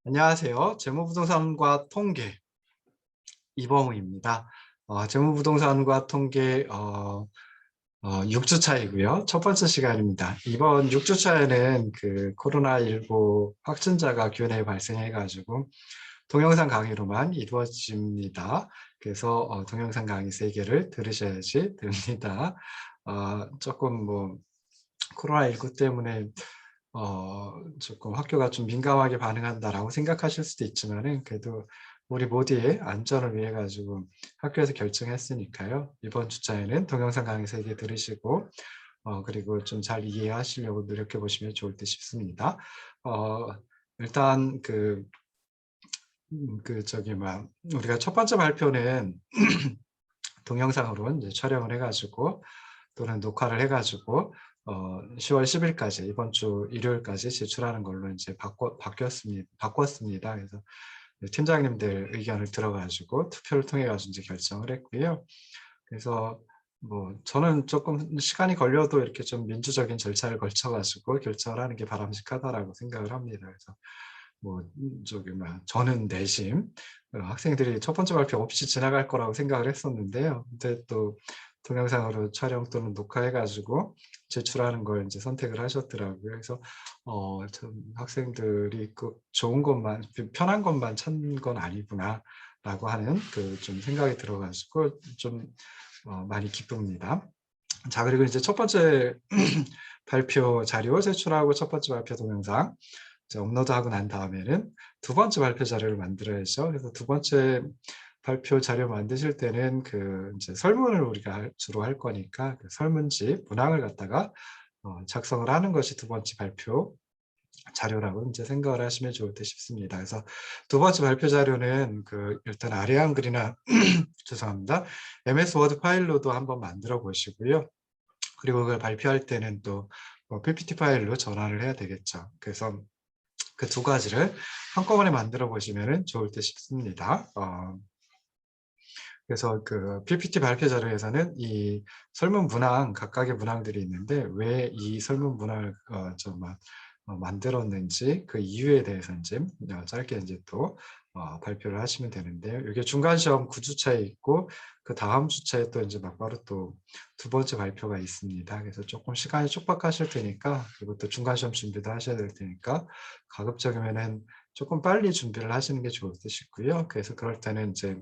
안녕하세요. 재무부동산과 통계 이범우입니다. 재무부동산과 통계 6주차이고요. 첫 번째 시간입니다. 이번 6주차에는 그 코로나19 확진자가 교내에 발생해가지고 동영상 강의로만 이루어집니다. 그래서 동영상 강의 3개를 들으셔야지 됩니다. 조금 뭐 코로나19 때문에 조금 학교가 좀 민감하게 반응한다라고 생각하실 수도 있지만은 그래도 우리 모두의 안전을 위해 가지고 학교에서 결정했으니까요. 이번 주차에는 동영상 강의 3개 들으시고 그리고 좀 잘 이해하시려고 노력해 보시면 좋을 듯 싶습니다. 일단 우리가 첫 번째 발표는 동영상으로 이제 촬영을 해가지고 또는 녹화를 해가지고 10월 10일까지 이번 주 일요일까지 제출하는 걸로 이제 바꿨습니다. 그래서 팀장님들 의견을 들어가지고 투표를 통해 가지고 이제 결정을 했고요. 그래서 뭐 저는 조금 시간이 걸려도 이렇게 좀 민주적인 절차를 거쳐가지고 결정을 하는 게 바람직하다라고 생각을 합니다. 그래서 뭐 저는 내심 학생들이 첫 번째 발표 없이 지나갈 거라고 생각을 했었는데요. 근데 또 동영상으로 촬영 또는 녹화해가지고 제출하는 걸 이제 선택을 하셨더라고요. 그래서 좀 학생들이 그 좋은 것만 편한 것만 찾는 건 아니구나라고 하는 그 좀 생각이 들어가지고 좀 많이 기쁩니다. 자, 그리고 이제 첫 번째 발표 자료 제출하고 첫 번째 발표 동영상 업로드하고 난 다음에는 두 번째 발표 자료를 만들어야죠. 그래서 두 번째 발표 자료 만드실 때는 그 이제 설문을 우리가 주로 할 거니까 그 설문지 문항을 갖다가 작성을 하는 것이 두 번째 발표 자료라고 이제 생각을 하시면 좋을 듯 싶습니다. 그래서 두 번째 발표 자료는 그 일단 아래 한글이나 죄송합니다. MS 워드 파일로도 한번 만들어 보시고요. 그리고 그걸 발표할 때는 또 PPT 파일로 전환을 해야 되겠죠. 그래서 그 두 가지를 한꺼번에 만들어 보시면 좋을 듯 싶습니다. 그래서 그 PPT 발표 자료에서는 이 설문 문항, 각각의 문항들이 있는데 왜 이 설문 문항을 만들었는지 그 이유에 대해서 이제 짧게 이제 또 발표를 하시면 되는데요. 이게 중간 시험 9주차에 있고 그 다음 주차에 또 이제 막바로 또 두 번째 발표가 있습니다. 그래서 조금 시간이 촉박하실 테니까 그리고 또 중간 시험 준비도 하셔야 될 테니까 가급적이면은 조금 빨리 준비를 하시는 게 좋을 듯 싶고요. 그래서 그럴 때는 이제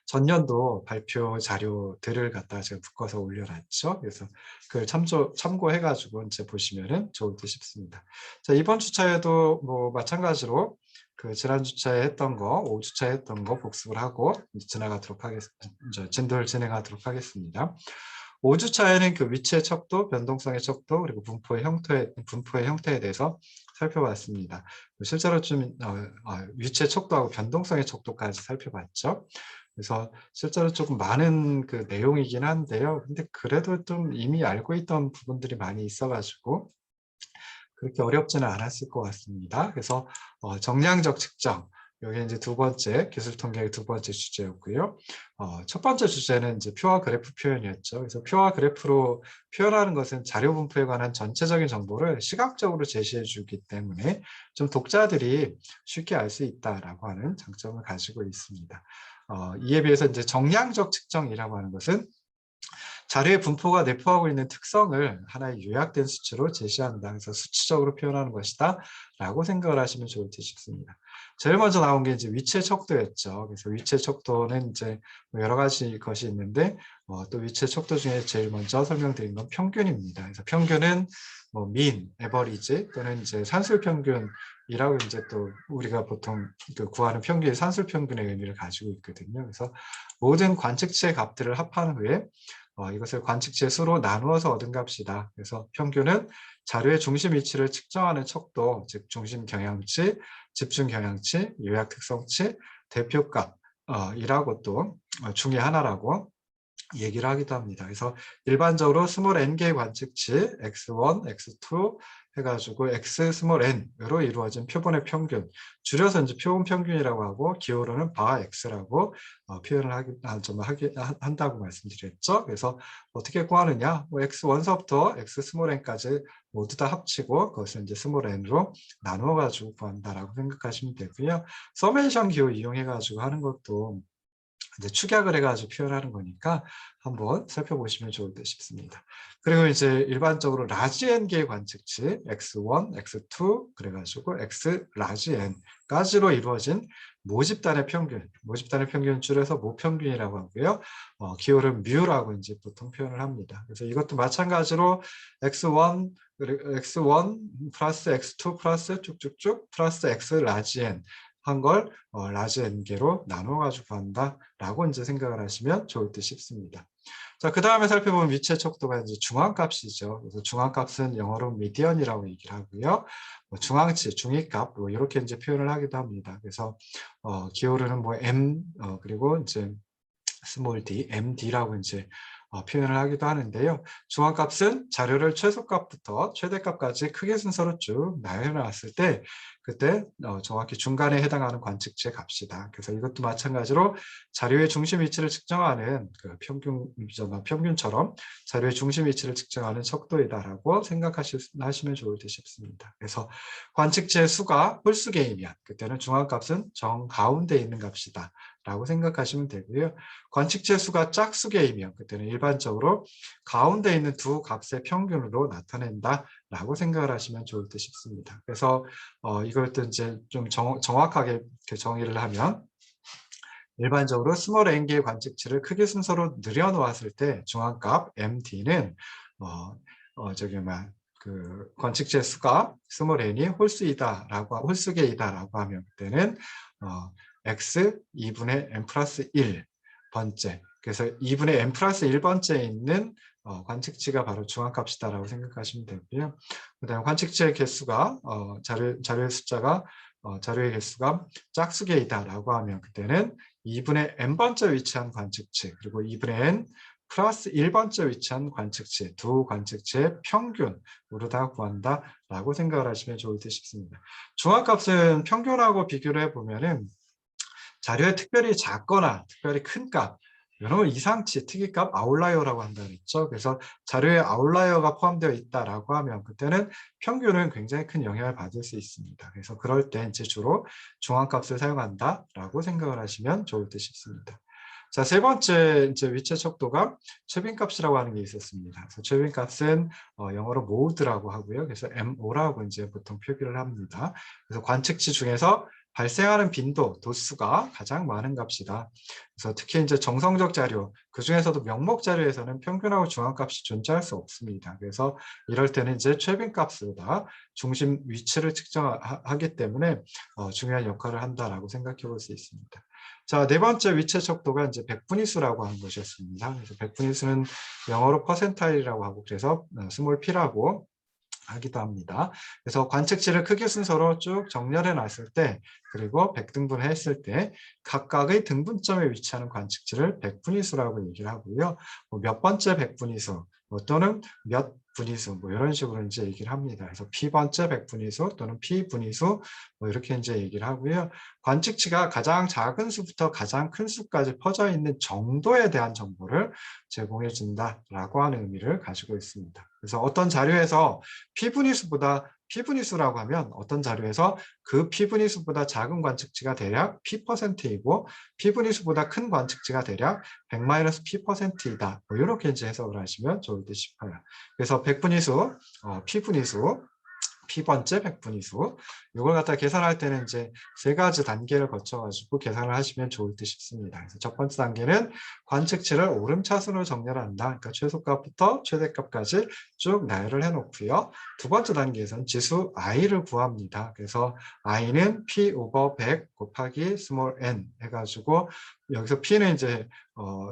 전년도 발표 자료들을 갖다가 제가 묶어서 올려놨죠. 그래서 그걸 참고해가지고 이제 보시면은 좋을 듯 싶습니다. 자, 이번 주차에도 뭐 마찬가지로 그 지난 주차에 했던 거, 5주차에 했던 거 복습을 하고 지나가도록 하겠습니다. 진도를 진행하도록 하겠습니다. 5주차에는 그 위치의 척도, 변동성의 척도, 그리고 분포의 형태에 대해서 살펴봤습니다. 실제로 좀 위치의 척도하고 변동성의 척도까지 살펴봤죠. 그래서 실제로 조금 많은 그 내용이긴 한데요. 근데 그래도 좀 이미 알고 있던 부분들이 많이 있어가지고 그렇게 어렵지는 않았을 것 같습니다. 그래서 정량적 측정, 여기 이제 두 번째 기술 통계의 두 번째 주제였고요. 첫 번째 주제는 이제 표와 그래프 표현이었죠. 그래서 표와 그래프로 표현하는 것은 자료 분포에 관한 전체적인 정보를 시각적으로 제시해 주기 때문에 좀 독자들이 쉽게 알 수 있다라고 하는 장점을 가지고 있습니다. 이에 비해서 이제 정량적 측정이라고 하는 것은 자료의 분포가 내포하고 있는 특성을 하나의 요약된 수치로 제시한다. 그래서 수치적으로 표현하는 것이다 라고 생각을 하시면 좋을 듯 싶습니다. 제일 먼저 나온 게 이제 위치의 척도였죠. 그래서 위치의 척도는 이제 여러 가지 것이 있는데 또 위치의 척도 중에 제일 먼저 설명드린 건 평균입니다. 그래서 평균은 뭐 민, 에버리지 또는 이제 산술 평균이라고 이제 또 우리가 보통 그 구하는 평균이 산술 평균의 의미를 가지고 있거든요. 그래서 모든 관측치의 값들을 합한 후에 이것을 관측치의 수로 나누어서 얻은 값이다. 그래서 평균은 자료의 중심 위치를 측정하는 척도, 즉 중심 경향치, 집중 경향치, 요약 특성치, 대표값 이라고 또 중에 하나라고 얘기를 하기도 합니다. 그래서 일반적으로 스몰 n개의 관측치 x1, x2 해가지고 x 스몰 n으로 이루어진 표본의 평균, 줄여서 이제 표본 평균이라고 하고 기호로는 바 x라고 표현을 한다고 말씀드렸죠. 그래서 어떻게 구하느냐? 뭐 x 원서부터 x 스몰 n까지 모두 다 합치고 그것을 이제 스몰 n으로 나누어 가지고 구한다라고 생각하시면 되고요. 서메이션 기호 이용해 가지고 하는 것도 이제 축약을 해가지고 표현하는 거니까 한번 살펴보시면 좋을 듯 싶습니다. 그리고 이제 일반적으로 라지 n개의 관측치 x1, x2 그래가지고 x 라지 n까지로 이루어진 모집단의 평균 줄여서 모평균이라고 하고요. 기호를 뮤라고 이제 보통 표현을 합니다. 그래서 이것도 마찬가지로 x1 플러스 x2 플러스 쭉쭉쭉 플러스 x 라지 n 한 걸 라지 n개로 나눠 가지고 한다라고 이제 생각을 하시면 좋을 듯 싶습니다. 자, 그 다음에 살펴보면 위치의 척도가 이제 중앙값이죠. 그래서 중앙값은 영어로 미디언이라고 얘기를 하고요. 중앙치, 중위값 뭐 이렇게 이제 표현을 하기도 합니다. 그래서 기호로는 뭐 m 그리고 이제 스몰 d, md라고 이제 표현을 하기도 하는데요. 중앙값은 자료를 최소값부터 최대값까지 크게 순서로 쭉 나열해놨을 때 그때 정확히 중간에 해당하는 관측치의 값이다. 그래서 이것도 마찬가지로 자료의 중심 위치를 측정하는 그 평균처럼 자료의 중심 위치를 측정하는 척도이다라고 생각하시면 좋을 듯 싶습니다. 그래서 관측치의 수가 홀수개이면 그때는 중앙값은 정가운데 있는 값이다. 라고 생각하시면 되고요. 관측치의 수가 짝수개이면 그때는 일반적으로 가운데 있는 두 값의 평균으로 나타낸다 라고 생각을 하시면 좋을 듯 싶습니다. 그래서 이것도 이제 좀 정확하게 정의를 하면 일반적으로 스몰 n개의 관측치를 크기 순서로 늘여놓았을 때 중앙값 md는 그 관측치의 수가 스몰 n이 홀수개이다라고 하면 그때는 x 2분의 n 플러스 1번째 그래서 2분의 n 플러스 1번째에 있는 관측치가 바로 중앙값이다라고 생각하시면 되고요. 그 다음에 관측치의 개수가 자료의 개수가 짝수개이다라고 하면 그때는 2분의 n번째 위치한 관측치 그리고 2분의 n 플러스 1번째 위치한 관측치 두 관측치의 평균으로 다 구한다라고 생각을 하시면 좋을 듯 싶습니다. 중앙값은 평균하고 비교를 해보면은 자료에 특별히 작거나 특별히 큰 값, 이런 이상치, 특이값, 아웃라이어라고 한다 그랬죠. 그래서 자료에 아웃라이어가 포함되어 있다라고 하면 그때는 평균은 굉장히 큰 영향을 받을 수 있습니다. 그래서 그럴 때 이제 주로 중앙값을 사용한다라고 생각을 하시면 좋을 듯 싶습니다. 자, 세 번째 이제 위치의 척도가 최빈값이라고 하는 게 있었습니다. 그래서 최빈값은 영어로 모드라고 하고요. 그래서 MO라고 이제 보통 표기를 합니다. 그래서 관측치 중에서 발생하는 빈도, 도수가 가장 많은 값이다. 그래서 특히 이제 정성적 자료, 그 중에서도 명목 자료에서는 평균하고 중앙값이 존재할 수 없습니다. 그래서 이럴 때는 이제 최빈값보다 중심 위치를 측정하기 때문에 중요한 역할을 한다라고 생각해 볼 수 있습니다. 자, 네 번째 위치의 척도가 이제 백분위수라고 하는 것이었습니다. 그래서 백분위수는 영어로 퍼센타일이라고 하고 그래서 스몰 p라고 하기도 합니다. 그래서 관측치를 크기 순서로 쭉 정렬해 놨을 때 그리고 백등분했을 때 각각의 등분점에 위치하는 관측치를 백분위수라고 얘기를 하고요. 몇 번째 백분위수 또는 몇 분위수 뭐 이런 식으로 이제 얘기를 합니다. 그래서 P번째 백분위수 또는 P분위수 뭐 이렇게 이제 얘기를 하고요. 관측치가 가장 작은 수부터 가장 큰 수까지 퍼져 있는 정도에 대한 정보를 제공해 준다라고 하는 의미를 가지고 있습니다. 그래서 어떤 자료에서 P분위수라고 하면 어떤 자료에서 그 P분위수보다 작은 관측치가 대략 P%이고 P분위수보다 큰 관측치가 대략 100-P%이다. 뭐 이렇게 이제 해석을 하시면 좋을 듯 싶어요. 그래서 백분위수, P분위수, P번째 백분위수 이걸 갖다 계산할 때는 이제 세 가지 단계를 거쳐가지고 계산을 하시면 좋을 듯 싶습니다. 그래서 첫 번째 단계는 관측치를 오름차순으로 정렬한다. 그러니까 최소값부터 최대값까지 쭉 나열을 해놓고요. 두 번째 단계에서는 지수 i를 구합니다. 그래서 i는 p 오버 100 곱하기 스몰 n 해가지고 여기서 P는 이제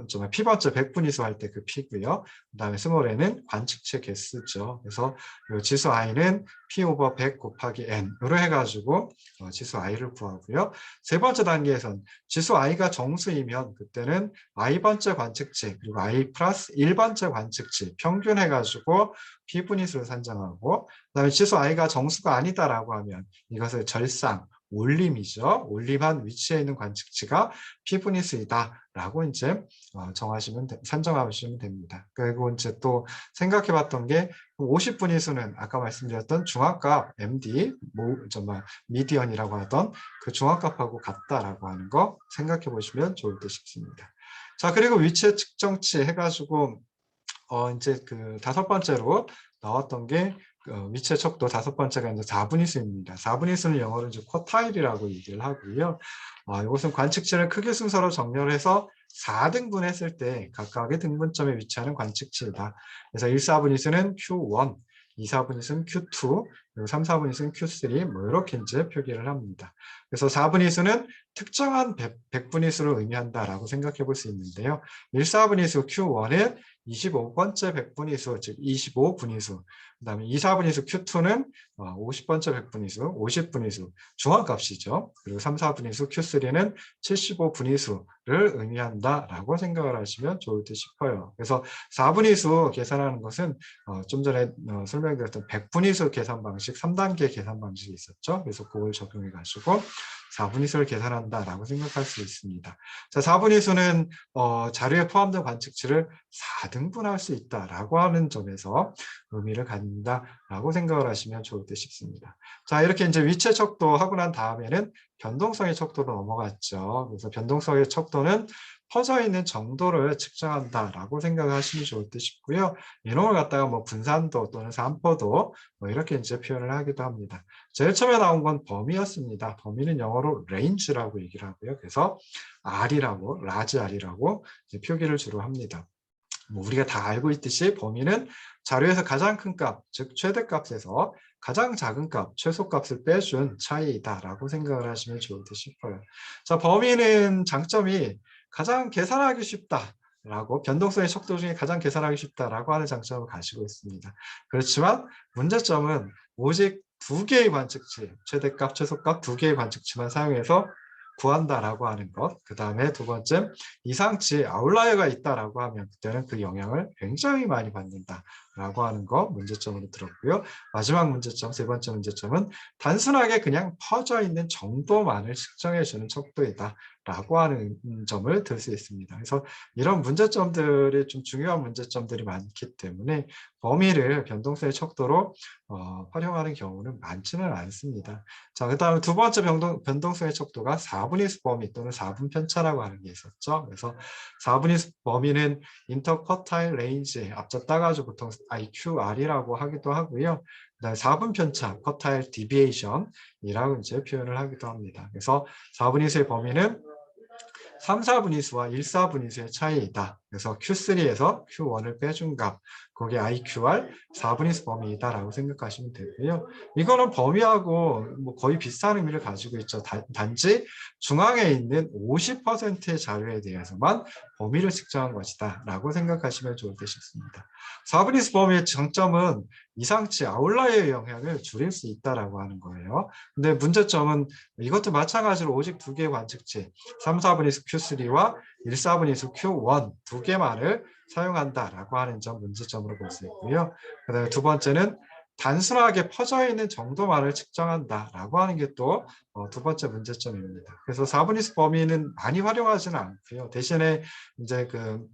정말 P번째 백분위수 할 때 그 P고요. 그다음에 스몰 n은 관측체 개수죠. 그래서 이 지수 i는 P 오버 100 곱하기 n으로 해가지고 지수 i를 구하고요. 세 번째 단계에선 지수 i가 정수이면 그때는 i번째 관측치 그리고 i 플러스 1번째 관측치 평균 해가지고 P분위수를 산정하고, 그다음에 지수 i가 정수가 아니다라고 하면 이것을 절상 올림이죠. 올림한 위치에 있는 관측치가 P분위수이다라고 이제 산정하시면 됩니다. 그리고 이제 또 생각해봤던 게 50분위수는 아까 말씀드렸던 중앙값 MD, 미디언이라고 하던 그 중앙값하고 같다라고 하는 거 생각해 보시면 좋을 듯 싶습니다. 자, 그리고 위치 측정치 해가지고 이제 그 다섯 번째로 나왔던 게 위치의 척도 다섯 번째가 이제 4분위수입니다. 4분위수는 영어로 이제 쿼타일이라고 얘기를 하고요. 이것은 관측치를 크기 순서로 정렬해서 4등분 했을 때 각각의 등분점에 위치하는 관측치이다. 그래서 1, 4분위수는 Q1, 2, 4분위수는 Q2, 그리고 3, 4분위수는 Q3 뭐 이렇게 이제 표기를 합니다. 그래서 4분위수는 특정한 백분위수를 의미한다라고 생각해 볼 수 있는데요. 1, 4분위수 Q1은 25번째 백분위수, 즉 25분위수. 그다음에 2, 4분위수 Q2는 50번째 백분위수, 50분위수, 중앙값이죠. 그리고 3, 4분위수 Q3는 75분위수를 의미한다라고 생각을 하시면 좋을 듯 싶어요. 그래서 4분위수 계산하는 것은 좀 전에 설명드렸던 백분위수 계산 방식, 3단계 계산 방식이 있었죠. 그래서 그걸 적용해 가지고 4분위수를 계산한다라고 생각할 수 있습니다. 자, 4분위수는 자료에 포함된 관측치를 4등분할 수 있다라고 하는 점에서 의미를 갖는다라고 생각을 하시면 좋을 듯 싶습니다. 자, 이렇게 이제 위치 척도 하고 난 다음에는 변동성의 척도로 넘어갔죠. 그래서 변동성의 척도는 퍼져 있는 정도를 측정한다라고 생각하시면 좋을 듯 싶고요. 이놈을 갖다가 뭐 분산도 또는 산포도 뭐 이렇게 이제 표현을 하기도 합니다. 제일 처음에 나온 건 범위였습니다. 범위는 영어로 range라고 얘기를 하고요. 그래서 R이라고, large R이라고 이제 표기를 주로 합니다. 뭐 우리가 다 알고 있듯이 범위는 자료에서 가장 큰 값, 즉 최대값에서 가장 작은 값, 최소값을 빼준 차이다라고 생각을 하시면 좋을 듯 싶어요. 자, 범위는 장점이 가장 계산하기 쉽다라고, 변동성의 척도 중에 가장 계산하기 쉽다라고 하는 장점을 가지고 있습니다. 그렇지만 문제점은 오직 두 개의 관측치, 최대값, 최소값 두 개의 관측치만 사용해서 구한다라고 하는 것. 그 다음에 두 번째, 이상치 아웃라이어가 있다라고 하면 그때는 그 영향을 굉장히 많이 받는다라고 하는 거 문제점으로 들었고요. 마지막 문제점, 세 번째 문제점은 단순하게 그냥 퍼져 있는 정도만을 측정해 주는 척도이다라고 하는 점을 들 수 있습니다. 그래서 이런 문제점들이 좀 중요한 문제점들이 많기 때문에 범위를 변동성의 척도로 활용하는 경우는 많지는 않습니다. 자, 그 다음에 두 번째 변동성의 척도가 4분위수 범위 또는 4분 편차라고 하는 게 있었죠. 그래서 4분위수 범위는 인터쿼타일 레인지, 앞서 따가지고 보통 IQR이라고 하기도 하고요. 그다음에 4분 편차, 쿼타일 디비에이션이라고 이제 표현을 하기도 합니다. 그래서 4분위수의 범위는 3, 4분위수와 1, 4분위수의 차이이다. 그래서 Q3에서 Q1을 빼준 값, 그게 IQR 4분위수 범위이다라고 생각하시면 되고요. 이거는 범위하고 뭐 거의 비슷한 의미를 가지고 있죠. 단지 중앙에 있는 50%의 자료에 대해서만 범위를 측정한 것이다 라고 생각하시면 좋을 듯 싶습니다. 4분위수 범위의 장점은 이상치 아웃라이어의 영향을 줄일 수 있다라고 하는 거예요. 근데 문제점은 이것도 마찬가지로 오직 두 개의 관측치 3, 4분위수 Q3와 1, 4분위수 Q1 두 개만을 사용한다라고 하는 점 문제점으로 볼 수 있고요. 그다음에 두 번째는 단순하게 퍼져 있는 정도만을 측정한다라고 하는 게 또 두 번째 문제점입니다. 그래서 4분위수 범위는 많이 활용하지는 않고요. 대신에 이제 그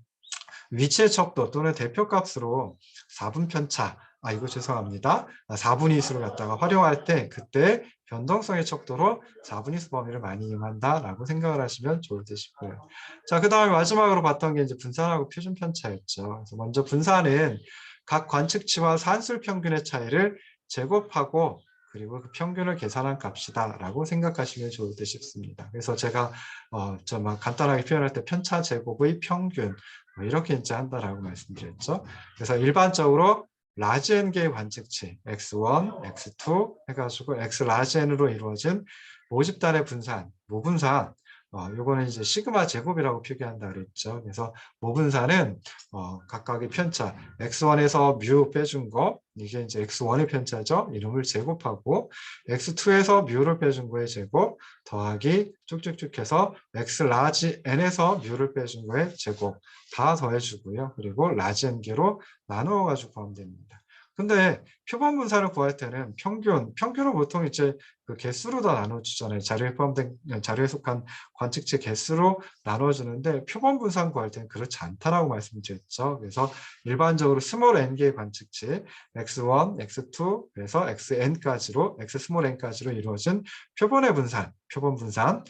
위치의 척도 또는 대표값으로 4분 편차, 이거 죄송합니다. 4분위수를 갖다가 활용할 때 그때 변동성의 척도로 4분위수 범위를 많이 이용한다라고 생각을 하시면 좋을 듯 싶고요. 자, 그 다음에 마지막으로 봤던 게 이제 분산하고 표준 편차였죠. 그래서 먼저 분산은 각 관측치와 산술 평균의 차이를 제곱하고 그리고 그 평균을 계산한 값이다라고 생각하시면 좋을 듯 싶습니다. 그래서 제가 좀 간단하게 표현할 때 편차 제곱의 평균 뭐 이렇게 이제 한다라고 말씀드렸죠. 그래서 일반적으로 라지 n개의 관측치 x1, x2 해가지고 x 라지 n으로 이루어진 모집단의 분산, 무분산 요거는 이제 시그마 제곱이라고 표기한다 그랬죠. 그래서 모분사는 각각의 편차 x1에서 뮤 빼준 거 이게 이제 x1의 편차죠. 이놈을 제곱하고 x2에서 뮤를 빼준 거의 제곱 더하기 쭉쭉쭉 해서 x 라지 n에서 뮤를 빼준 거의 제곱 다 더해주고요. 그리고 라지 n개로 나누어 가지고 구하면 됩니다. 근데 표본 분산을 구할 때는 평균은 보통 이제 그 개수로 다 나눠주잖아요. 자료에 속한 관측체 개수로 나눠주는데 표본 분산 구할 때는 그렇지 않다라고 말씀드렸죠. 그래서 일반적으로 스몰 n개의 관측체 x1, x2, 그래서 xn까지로 x 스몰 n까지로 이루어진 표본 분산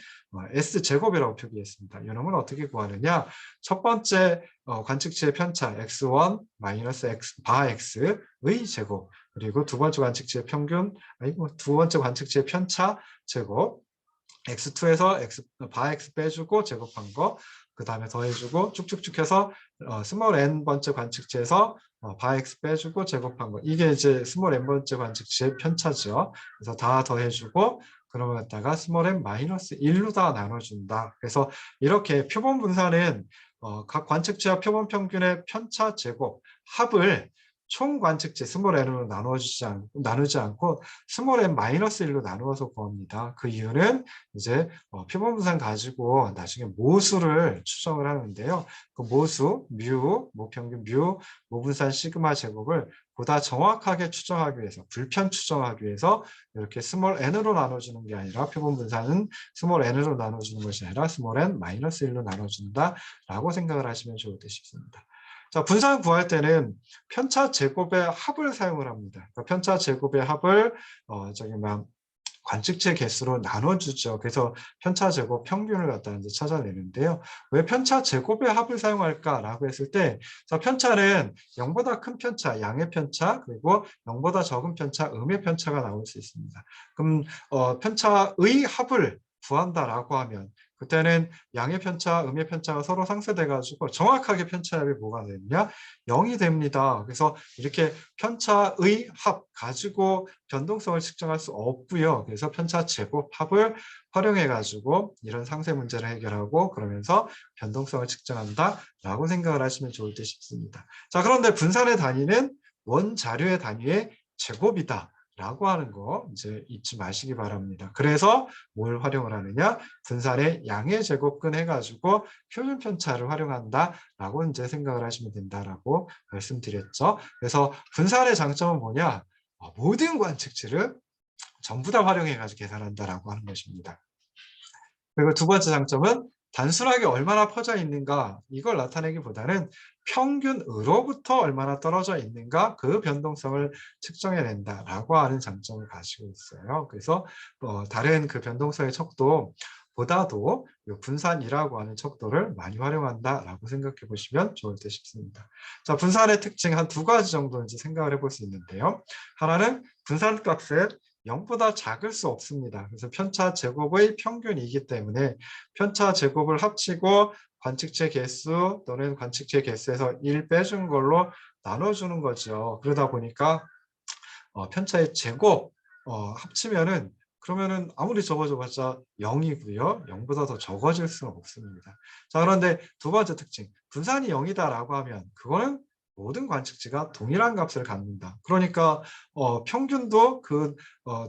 S제곱이라고 표기했습니다. 이놈은 어떻게 구하느냐? 첫 번째 관측체의 편차 x1 마이너스 x 바 x의 제곱 그리고 두 번째 관측체의 평균 두 번째 관측체의 편차 제곱 x2에서 바 x 빼주고 제곱한 거 그 다음에 더해주고 쭉쭉쭉 해서 스몰 n 번째 관측체에서 바 x 빼주고 제곱한 거 이게 이제 스몰 n 번째 관측체의 편차죠. 그래서 다 더해주고 그러면 갖다가 스몰 n 마이너스 1로 다 나눠준다. 그래서 이렇게 표본 분산은 각 관측체와 표본 평균의 편차 제곱 합을 총 관측체 스몰 n으로 나누지 않고 스몰 n 마이너스 1로 나누어서 구합니다. 그 이유는 이제 표본 분산 가지고 나중에 모수를 추정을 하는데요. 그 모수, 모평균 모분산 시그마 제곱을 보다 정확하게 추정하기 위해서, 불편 추정하기 위해서 이렇게 스몰 n으로 나눠주는 게 아니라 표본 분산은 스몰 n으로 나눠주는 것이 아니라 스몰 n 마이너스 1로 나눠준다라고 생각을 하시면 좋을 듯 싶습니다. 자, 분산 구할 때는 편차 제곱의 합을 사용을 합니다. 그러니까 편차 제곱의 합을 관측체 개수로 나눠주죠. 그래서 편차 제곱 평균을 갖다 이제 찾아내는데요. 왜 편차 제곱의 합을 사용할까라고 했을 때, 자, 편차는 0보다 큰 편차, 양의 편차, 그리고 0보다 적은 편차, 음의 편차가 나올 수 있습니다. 그럼 편차의 합을 구한다라고 하면 그때는 양의 편차, 음의 편차가 서로 상쇄돼가지고 정확하게 편차합이 뭐가 되느냐? 0이 됩니다. 그래서 이렇게 편차의 합 가지고 변동성을 측정할 수 없고요. 그래서 편차 제곱 합을 활용해가지고 이런 상쇄 문제를 해결하고 그러면서 변동성을 측정한다라고 생각을 하시면 좋을 듯 싶습니다. 자, 그런데 분산의 단위는 원 자료의 단위의 제곱이다. 라고 하는 거 이제 잊지 마시기 바랍니다. 그래서 뭘 활용을 하느냐? 분산의 양의 제곱근 해가지고 표준 편차를 활용한다라고 이제 생각을 하시면 된다라고 말씀드렸죠. 그래서 분산의 장점은 뭐냐? 모든 관측치를 전부 다 활용해가지고 계산한다라고 하는 것입니다. 그리고 두 번째 장점은 단순하게 얼마나 퍼져 있는가 이걸 나타내기보다는 평균으로부터 얼마나 떨어져 있는가 그 변동성을 측정해낸다라고 하는 장점을 가지고 있어요. 그래서 다른 그 변동성의 척도보다도 분산이라고 하는 척도를 많이 활용한다라고 생각해 보시면 좋을 듯 싶습니다. 자, 분산의 특징 한 두 가지 정도 이제 생각을 해볼 수 있는데요. 하나는 분산값은 0보다 작을 수 없습니다. 그래서 편차 제곱의 평균이기 때문에 편차 제곱을 합치고 관측체 개수 또는 관측체 개수에서 1 빼준 걸로 나눠주는 거죠. 그러다 보니까 편차의 제곱 합치면은 그러면은 아무리 적어줘봤자 0이고요. 0보다 더 적어질 수는 없습니다. 자, 그런데 두 번째 특징, 분산이 0이다라고 하면 그거는 모든 관측치가 동일한 값을 갖는다. 그러니까 평균도 그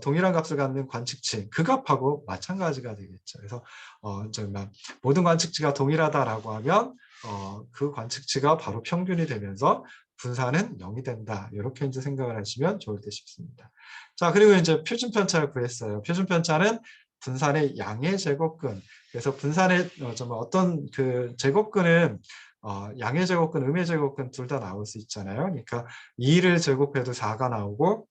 동일한 값을 갖는 관측치 그 값하고 마찬가지가 되겠죠. 그래서 정말 모든 관측치가 동일하다라고 하면 그 관측치가 바로 평균이 되면서 분산은 0이 된다. 이렇게 이제 생각을 하시면 좋을 듯 싶습니다. 자, 그리고 이제 표준 편차를 구했어요. 표준 편차는 분산의 양의 제곱근. 그래서 분산의 어떤 그 제곱근은 양의 제곱근, 음의 제곱근 둘 다 나올 수 있잖아요. 그러니까 2를 제곱해도 4가 나오고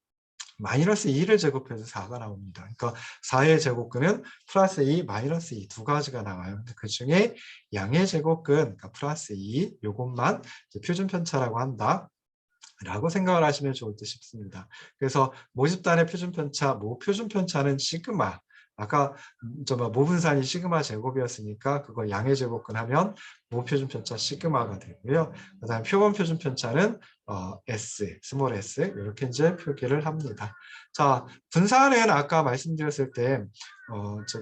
마이너스 2를 제곱해도 4가 나옵니다. 그러니까 4의 제곱근은 플러스 2, 마이너스 2 두 가지가 나와요. 그 중에 양의 제곱근, 그러니까 플러스 2, 요것만 표준 편차라고 한다. 라고 생각을 하시면 좋을 듯 싶습니다. 그래서 모집단의 표준 편차, 표준 편차는 시그마. 아까 모분산이 시그마 제곱이었으니까 그걸 양의 제곱근 하면 모표준 편차 시그마가 되고요. 그다음에 표본 표준 편차는 S, 스몰 s 이렇게 이제 표기를 합니다. 자, 분산은 아까 말씀드렸을 때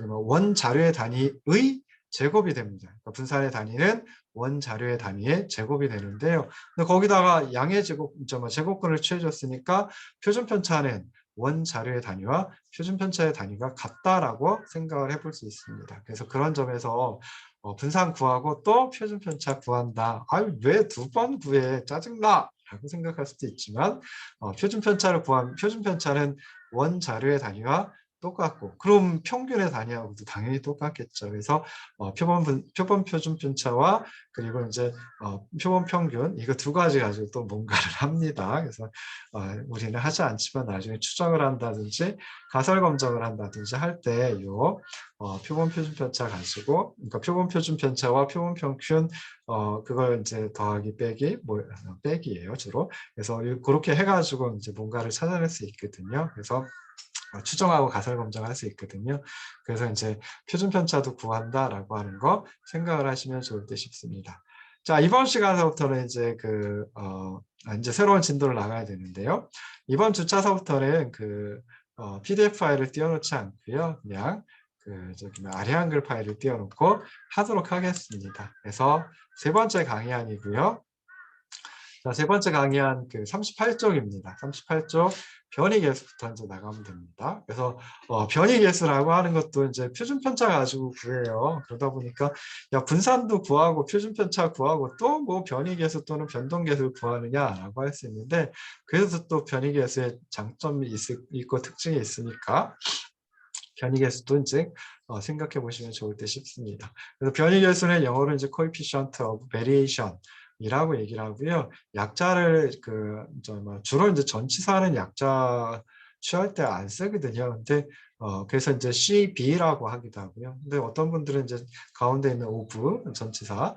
원 자료의 단위의 제곱이 됩니다. 그러니까 분산의 단위는 원 자료의 단위의 제곱이 되는데요. 근데 거기다가 양의 제곱근을 취해줬으니까 표준 편차는 원 자료의 단위와 표준 편차의 단위가 같다라고 생각을 해볼 수 있습니다. 그래서 그런 점에서 분산 구하고 또 표준 편차 구한다. 아유, 왜 두 번 구해? 짜증나! 라고 생각할 수도 있지만 표준 편차는 원 자료의 단위와 똑같고, 그럼 평균의 단위하고도 당연히 똑같겠죠. 그래서 표본 표준 편차와 그리고 이제 표본 평균, 이거 두 가지 가지고 또 뭔가를 합니다. 그래서 우리는 하지 않지만 나중에 추정을 한다든지 가설 검정을 한다든지 할 때 요 표본 표준 편차 가지고, 그러니까 표본 표준 편차와 표본 평균 그걸 이제 더하기 빼기 빼기예요, 주로. 그래서 그렇게 해가지고 이제 뭔가를 찾아낼 수 있거든요. 그래서 추정하고 가설 검증할 수 있거든요. 그래서 이제 표준 편차도 구한다라고 하는 거 생각을 하시면 좋을 듯 싶습니다. 자, 이번 시간서부터는 이제 이제 새로운 진도를 나가야 되는데요. 이번 주차서부터는 PDF 파일을 띄워놓지 않고요. 그냥 아래 한글 파일을 띄워놓고 하도록 하겠습니다. 그래서 세 번째 강의안이고요. 자, 세 번째 강의안 38쪽입니다. 38쪽 변이계수부터 이제 나가면 됩니다. 그래서 변이계수라고 하는 것도 이제 표준편차 가지고 구해요. 그러다 보니까 야, 분산도 구하고 표준편차 구하고 또 뭐 변이계수 또는 변동계수 구하느냐라고 할 수 있는데, 그래서 또 변이계수의 장점이 있고 특징이 있으니까 변이계수도 이제 생각해 보시면 좋을 듯 싶습니다. 그래서 변이계수는 영어로 이제 coefficient of variation 이라고 얘기를 하고요. 약자를 주로 이제 전치사는 약자 취할 때 안 쓰거든요. 근데 그래서 이제 CB라고 하기도 하고요. 근데 어떤 분들은 이제 가운데 있는 of 전치사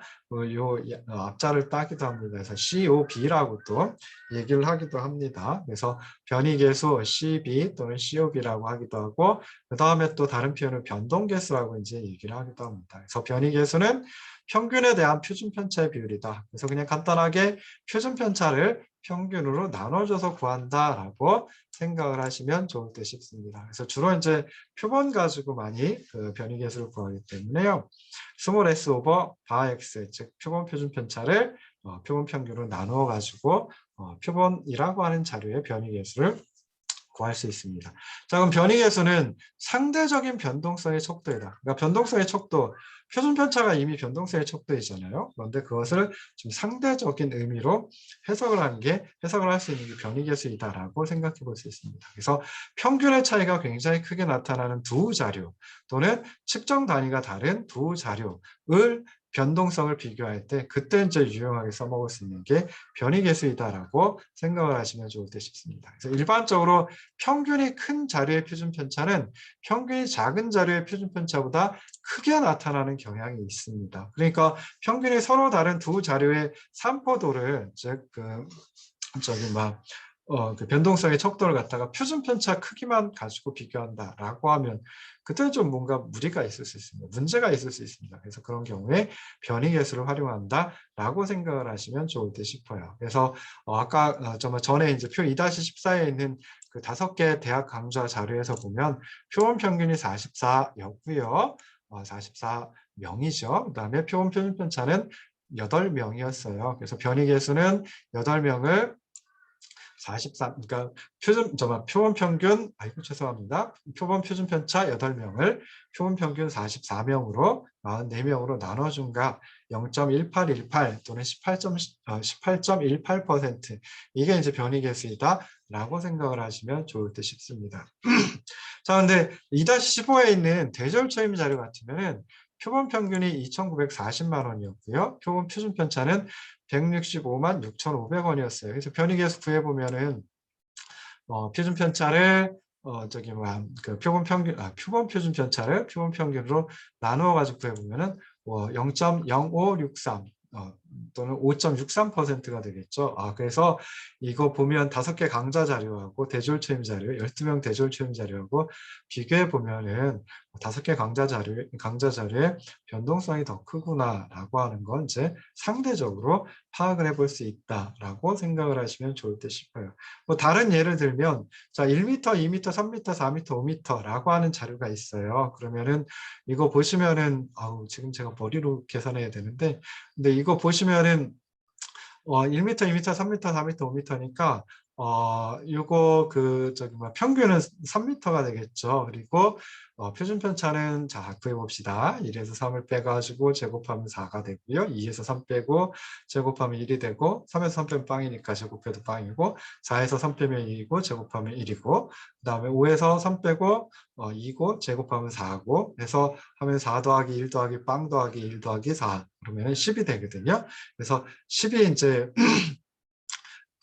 요 앞자를 따기도 합니다. 그래서 COB라고 또 얘기를 하기도 합니다. 그래서 변이계수 CB 또는 COB라고 하기도 하고, 그 다음에 또 다른 표현은 변동계수라고 이제 얘기를 하기도 합니다. 그래서 변이계수는 평균에 대한 표준 편차의 비율이다. 그래서 그냥 간단하게 표준 편차를 평균으로 나눠줘서 구한다라고 생각을 하시면 좋을 듯 싶습니다. 그래서 주로 이제 표본 가지고 많이 변이계수를 구하기 때문에요. 스몰 s 오버 바 x, 즉 표본 표준 편차를 표본 평균으로 나누어 가지고 표본이라고 하는 자료의 변이계수를 구할 수 있습니다. 자, 그럼 변이계수는 상대적인 변동성의 척도이다. 그러니까 변동성의 척도, 표준 편차가 이미 변동성의 척도이잖아요. 그런데 그것을 좀 상대적인 의미로 해석을 할 수 있는 게 변이계수이다라고 생각해 볼 수 있습니다. 그래서 평균의 차이가 굉장히 크게 나타나는 두 자료 또는 측정 단위가 다른 두 자료를 변동성을 비교할 때 그때 이제 유용하게 써먹을 수 있는 게 변이계수이다라고 생각을 하시면 좋을 듯 싶습니다. 그래서 일반적으로 평균이 큰 자료의 표준 편차는 평균이 작은 자료의 표준 편차보다 크게 나타나는 경향이 있습니다. 그러니까 평균이 서로 다른 두 자료의 산포도를 그 변동성의 척도를 갖다가 표준 편차 크기만 가지고 비교한다라고 하면 그때는 좀 뭔가 무리가 있을 수 있습니다. 문제가 있을 수 있습니다. 그래서 그런 경우에 변이계수를 활용한다라고 생각을 하시면 좋을 듯 싶어요. 그래서 아까 전에 이제 표 2-14에 있는 그 5개 대학 강좌 자료에서 보면 표본 평균이 44였고요. 44명이죠. 그다음에 표본 표준 편차는 8명이었어요. 그래서 변이계수는 8명을 43, 그러니까 표본 평균, 죄송합니다. 표본 표준 편차 8명을 표본 평균 44명으로 44명으로 나눠준가 0.1818 또는 18.18% 이게 이제 변이계수이다라고 생각을 하시면 좋을 듯 싶습니다. 자, 근데 2-15에 있는 대졸초임 자료 같으면은 표본 평균이 2,940만 원이었고요. 표본 표준 편차는 165만 6,500원이었어요. 그래서 변이계수 구해보면은 표준 편차를 표본 표준 편차를 표본 평균으로 나누어 가지고 구해보면은 0.0563 또는 5.63%가 되겠죠. 그래서 이거 보면 5개 강좌 자료하고 대졸 채용 자료, 12명 대졸 채용 자료하고 비교해 보면은 5개 강좌 자료의 변동성이 더 크구나라고 하는 건 이제 상대적으로 파악을 해볼 수 있다라고 생각을 하시면 좋을 듯 싶어요. 뭐 다른 예를 들면 자 1m, 2m, 3m, 4m, 5m라고 하는 자료가 있어요. 그러면은 이거 보시면은 지금 제가 머리로 계산해야 되는데 근데 이거 보시면은 1m, 2m, 3m, 4m, 5m니까 요거 평균은 3m가 되겠죠. 그리고 표준 편차는 자 구해 봅시다. 1에서 3을 빼가지고 제곱하면 4가 되고요. 2에서 3 빼고 제곱하면 1이 되고 3에서 3 빼면 빵이니까 제곱해도 빵이고 4에서 3 빼면 2이고 제곱하면 1이고 그 다음에 5에서 3 빼고 2고 제곱하면 4고 해서 하면 4 더하기 1 더하기 빵 더하기 1 더하기 4 그러면 10이 되거든요. 그래서 10이 이제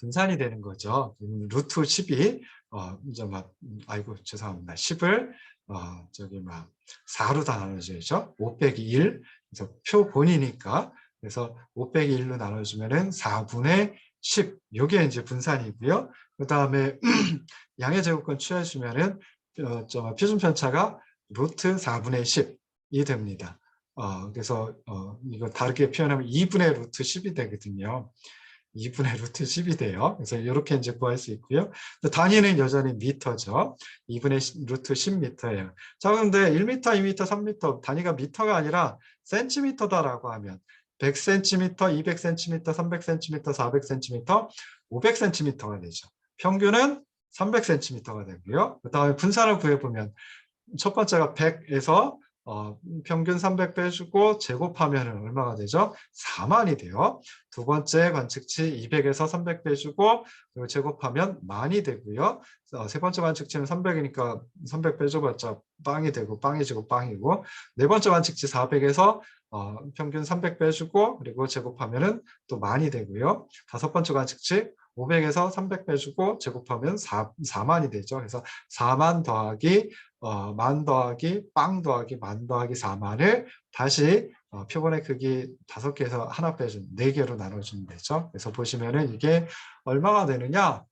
분산이 되는 거죠. 루트 10이 이제 아이고 죄송합니다. 10을 4로 다 나눠줘야죠. 5 빼기 1 그래서 표본이니까 그래서 5 빼기 1로 나눠주면은 4분의 10 요게 이제 분산이고요. 그 다음에 양의 제곱권 취해주면은 표준 편차가 루트 4분의 10이 됩니다. 그래서 이거 다르게 표현하면 2분의 루트 10이 되거든요. 2분의 루트 10이 돼요. 그래서 이렇게 이제 구할 수 있고요. 단위는 여전히 미터죠. 2분의 루트 10m예요. 자, 그런데 1m, 2m, 3m 단위가 미터가 아니라 센티미터다라고 하면 100cm, 200cm, 300cm, 400cm, 500cm가 되죠. 평균은 300cm가 되고요. 그 다음에 분산을 구해보면 첫 번째가 100에서 평균 300 빼주고 제곱하면 얼마가 되죠? 4만이 돼요. 두 번째 관측치 200에서 300 빼주고 그리고 제곱하면 만이 되고요. 세 번째 관측치는 300이니까 300 빼줘봤자 빵이 되고 빵이 지고 빵이고 네 번째 관측치 400에서 평균 300 빼주고 그리고 제곱하면은 또 만이 되고요. 다섯 번째 관측치 500에서 300 빼주고 제곱하면 4만이 되죠. 그래서 4만 더하기 만 더하기 빵 더하기 만 더하기 4만을 다시 표본의 크기 5개에서 하나 빼준 4개로 나눠주면 되죠. 그래서 보시면은 이게 얼마가 되느냐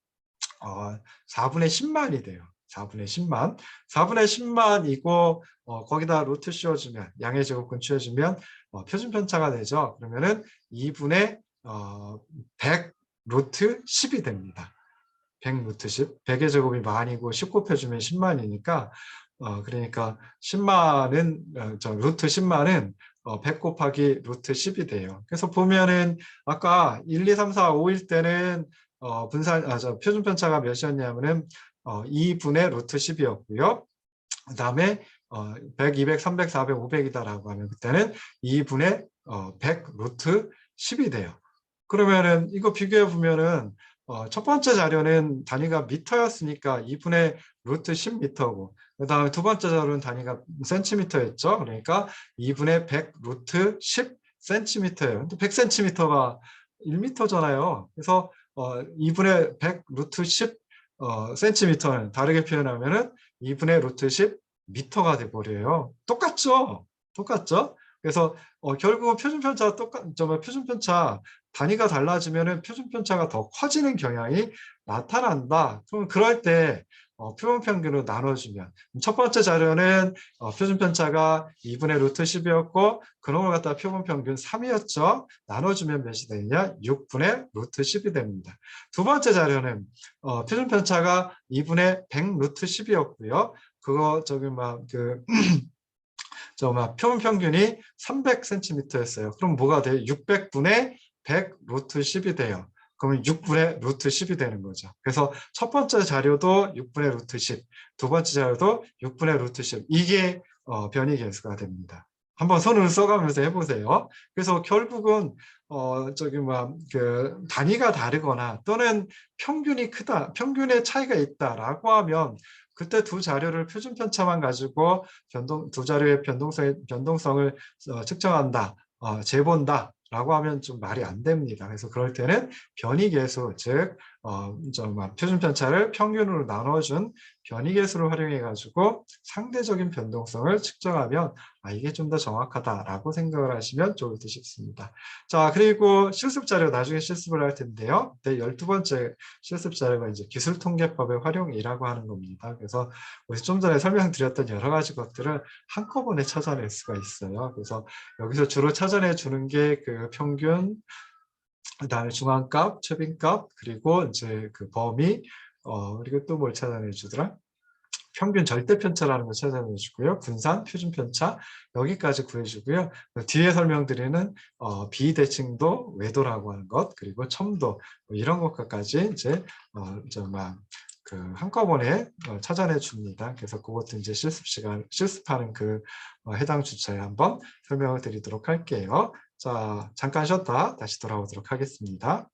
4분의 10만이 돼요. 4분의 10만 4분의 10만이고 거기다 루트 씌워주면 양의 제곱근 취해주면 표준 편차가 되죠. 그러면은 2분의 100 루트 10이 됩니다. 100 루트 10, 100의 제곱이 만이고 10 곱해주면 10만이니까 그러니까 10만은 루트 10만은 100 곱하기 루트 10이 돼요. 그래서 보면은 아까 1, 2, 3, 4, 5일 때는 표준 편차가 몇이었냐면은 2분의 루트 10이었고요. 그 다음에 100, 200, 300, 400, 500이다라고 하면 그때는 2분의 100 루트 10이 돼요. 그러면은 이거 비교해 보면은 첫 번째 자료는 단위가 미터였으니까 2분의 루트 10m고 그 다음에 두 번째 자료는 단위가 센티미터였죠. 그러니까 2분의 100 루트 10cm예요. 근데 100cm가 1m잖아요. 그래서 2분의 100 루트 10 cm는 다르게 표현하면은 2분의 루트 10 미터가 돼버려요. 똑같죠? 똑같죠? 그래서 결국 표준 편차 표준 편차 단위가 달라지면은 표준 편차가 더 커지는 경향이 나타난다. 그럼 그럴 때 표본 평균으로 나눠주면 첫 번째 자료는 표준 편차가 2분의 루트 10이었고 그놈을 갖다가 표본 평균 3이었죠. 나눠주면 몇이 되느냐? 6분의 루트 10이 됩니다. 두 번째 자료는 표준 편차가 2분의 100 루트 10이었고요. 그거 표본 평균이 300cm였어요. 그럼 뭐가 돼요? 600분의 100 루트 10이 돼요. 그러면 6분의 루트 10이 되는 거죠. 그래서 첫 번째 자료도 6분의 루트 10, 두 번째 자료도 6분의 루트 10. 이게 변이 계수가 됩니다. 한번 손을 써가면서 해보세요. 그래서 결국은 단위가 다르거나 또는 평균이 크다, 평균의 차이가 있다라고 하면 그때 두 자료를 표준 편차만 가지고 두 자료의 변동성을 측정한다, 재본다. 라고 하면 좀 말이 안 됩니다. 그래서 그럴 때는 변이 계수, 즉 표준 편차를 평균으로 나눠준 변이계수를 활용해 가지고 상대적인 변동성을 측정하면 이게 좀 더 정확하다라고 생각을 하시면 좋을 듯 싶습니다. 자, 그리고 실습 자료 나중에 실습을 할 텐데요. 네, 12번째 실습 자료가 이제 기술통계법의 활용이라고 하는 겁니다. 그래서 우리 좀 전에 설명드렸던 여러 가지 것들을 한꺼번에 찾아낼 수가 있어요. 그래서 여기서 주로 찾아내 주는 게 그 평균, 그다음에 중앙값, 최빈값, 그리고 이제 그 범위, 그리고 또 뭘 찾아내 주더라? 평균 절대 편차라는 걸 찾아내 주고요. 분산, 표준 편차 여기까지 구해 주고요. 뒤에 설명드리는 비대칭도, 외도라고 하는 것, 그리고 첨도 이런 것까지 이제 그 한꺼번에 찾아내 줍니다. 그래서 그것도 이제 실습하는 그 해당 주차에 한번 설명을 드리도록 할게요. 자, 잠깐 쉬었다 다시 돌아오도록 하겠습니다.